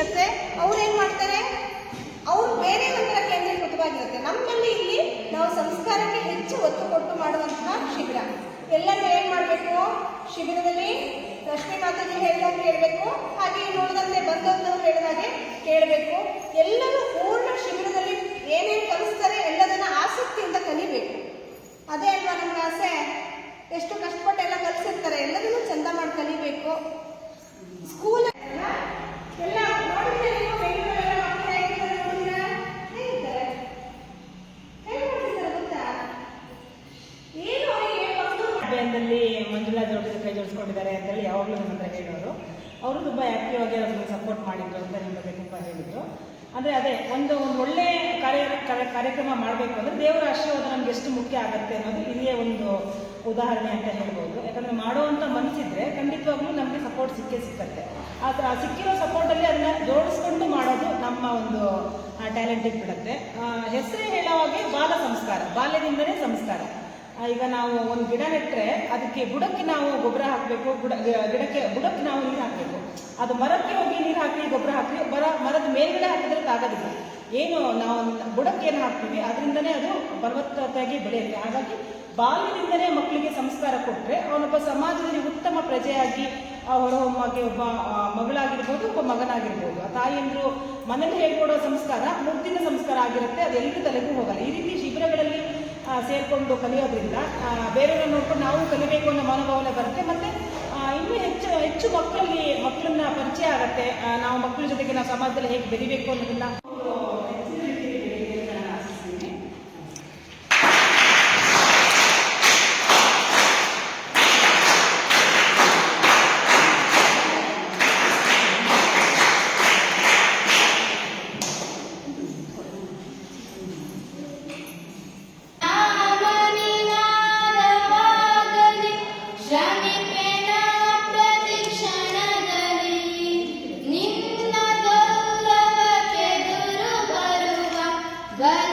ಇರುತ್ತೆ, ಅವ್ರೇನ್ ಮಾಡ್ತಾರೆ, ಅವ್ರು ಬೇರೆ ಒಂಥರ ಕೇಂದ್ರೀಕೃತವಾಗಿರುತ್ತೆ. ನಮ್ಮಲ್ಲಿ ಇಲ್ಲಿ ನಾವು ಸಂಸ್ಕಾರಕ್ಕೆ ಹೆಚ್ಚು ಒತ್ತು ಕೊಟ್ಟು ಮಾಡುವಂತಹ ಶಿಬಿರ. ಎಲ್ಲರೂ ಏನ್ ಮಾಡಬೇಕು, ಶಿಬಿರದಲ್ಲಿ ಲಕ್ಷ್ಮೀ ಮಾತಾಜಿ ಹೇಳಿದಾಗ ಕೇಳಬೇಕು, ಹಾಗೆ ನೋಡಿದಂತೆ ಬಂದವರು ಹೇಳಿದಾಗೆ ಕೇಳಬೇಕು. ಎಲ್ಲರೂ ಪೂರ್ಣ ಶಿಬಿರದಲ್ಲಿ ಏನೇನು ಕಲಿಸ್ತಾರೆ ಎಲ್ಲದನ್ನ ಆಸಕ್ತಿಯಿಂದ ಕಲಿಬೇಕು. ಅದೇ ಅಲ್ವಾ ನಮ್ಮ ಆಸೆ. ಎಷ್ಟು ಕಷ್ಟಪಟ್ಟೆಲ್ಲ ಕಲಿಸಿರ್ತಾರೆ, ಎಲ್ಲದನ್ನು ಚಂದ ಮಾಡಿ ಕಲಿಬೇಕು. ಸ್ಕೂಲ್ ಎಲ್ಲ ಮಂಜುಳಾ ಜೋಡಿಗೆ ಕೈ ಜೋಡಿಸ್ಕೊಂಡಿದ್ದಾರೆ ಅಂತೇಳಿ ಯಾವಾಗಲೂ ನನ್ನ ಹತ್ರ ಹೇಳೋರು. ಅವರು ತುಂಬ ಆ್ಯಕ್ಟಿವ್ ಆಗಿ ಅವ್ರಿಗೆ ಸಪೋರ್ಟ್ ಮಾಡಿದ್ರು ಅಂತ ನಿಮ್ಮ ಬಗ್ಗೆ ತುಂಬ ಹೇಳಿದ್ರು. ಅಂದರೆ ಅದೇ ಒಂದು ಒಳ್ಳೆ ಕಾರ್ಯಕ್ರಮ ಮಾಡಬೇಕು ಅಂದರೆ ದೇವರ ಆಶೀರ್ವಾದ ನಮ್ಗೆ ಎಷ್ಟು ಮುಖ್ಯ ಆಗುತ್ತೆ ಅನ್ನೋದು ಇದೇ ಒಂದು ಉದಾಹರಣೆ ಅಂತ ಹೇಳ್ಬೋದು. ಯಾಕಂದರೆ ಮಾಡುವಂಥ ಮನಸ್ಸಿದ್ರೆ ಖಂಡಿತವಾಗ್ಲೂ ನಮಗೆ ಸಪೋರ್ಟ್ ಸಿಕ್ಕತ್ತೆ. ಆ ಸಿಕ್ಕಿರೋ ಸಪೋರ್ಟಲ್ಲಿ ಅದನ್ನ ಜೋಡಿಸ್ಕೊಂಡು ಮಾಡೋದು ನಮ್ಮ ಒಂದು ಟ್ಯಾಲೆಂಟಿಗೆ ಬಿಡುತ್ತೆ. ಹೆಸರೇ ಹೇಳೋವಾಗೆ ಬಾಲ ಸಂಸ್ಕಾರ, ಬಾಲ್ಯದಿಂದನೇ ಸಂಸ್ಕಾರ. ಈಗ ನಾವು ಒಂದು ಗಿಡ ನೆಟ್ಟರೆ ಅದಕ್ಕೆ ಬುಡಕ್ಕೆ ನಾವು ಗೊಬ್ಬರ ಹಾಕಬೇಕು, ಬುಡಕ್ಕೆ ನಾವು ನೀರು ಹಾಕಬೇಕು. ಅದು ಮರಕ್ಕೆ ಹೋಗಿ ನೀರು ಹಾಕಿ ಗೊಬ್ಬರ ಹಾಕಿ ಮರದ ಮೇಲ್ಗಡೆ ಹಾಕಿದ್ರೆ ಆಗೋದಿಲ್ಲ. ಏನು ನಾವು ಬುಡಕ್ಕೆ ಏನು ಹಾಕ್ತೀವಿ ಅದರಿಂದನೇ ಅದು ಫಲವತ್ತತೆಯಾಗಿ ಬೆಳೆಯುತ್ತೆ. ಹಾಗಾಗಿ ಬಾಲ್ಯದಿಂದನೇ ಮಕ್ಕಳಿಗೆ ಸಂಸ್ಕಾರ ಕೊಟ್ಟರೆ ಅವನೊಬ್ಬ ಸಮಾಜದಲ್ಲಿ ಉತ್ತಮ ಪ್ರಜೆಯಾಗಿ ಹೊರಹೊಮ್ಮಾಗಿ ಒಬ್ಬ ಮಗಳಾಗಿರ್ಬೋದು, ಒಬ್ಬ ಮಗನಾಗಿರ್ಬೋದು. ಆ ತಾಯಿಯಂದ್ರು ಮನೇಲಿ ಹೇಳ್ಕೊಡೋ ಸಂಸ್ಕಾರ ಮುಗ್ದಿನ ಸಂಸ್ಕಾರ ಆಗಿರುತ್ತೆ, ಅದು ಎಲ್ಲರೂ ತಲೆಗೂ ಹೋಗಲ್ಲ. ಈ ರೀತಿ ಶಿಬಿರಗಳಲ್ಲಿ ಸೇರಿಕೊಂಡು ಕಲಿಯೋದ್ರಿಂದ ಬೇರೆಯವ್ರನ್ನ ನೋಡ್ಕೊಂಡು ನಾವು ಕಲಿಬೇಕು ಅನ್ನೋ ಮನೋಭಾವನೆ ಬರುತ್ತೆ. ಮತ್ತು ಇನ್ನೂ ಹೆಚ್ಚು ಮಕ್ಕಳನ್ನ ಪರಿಚಯ ಆಗುತ್ತೆ. ನಾವು ಮಕ್ಕಳ ಜೊತೆಗೆ ನಾವು ಸಮಾಜದಲ್ಲಿ ಹೇಗೆ ಬೆರಿಬೇಕು ಅನ್ನೋದನ್ನ But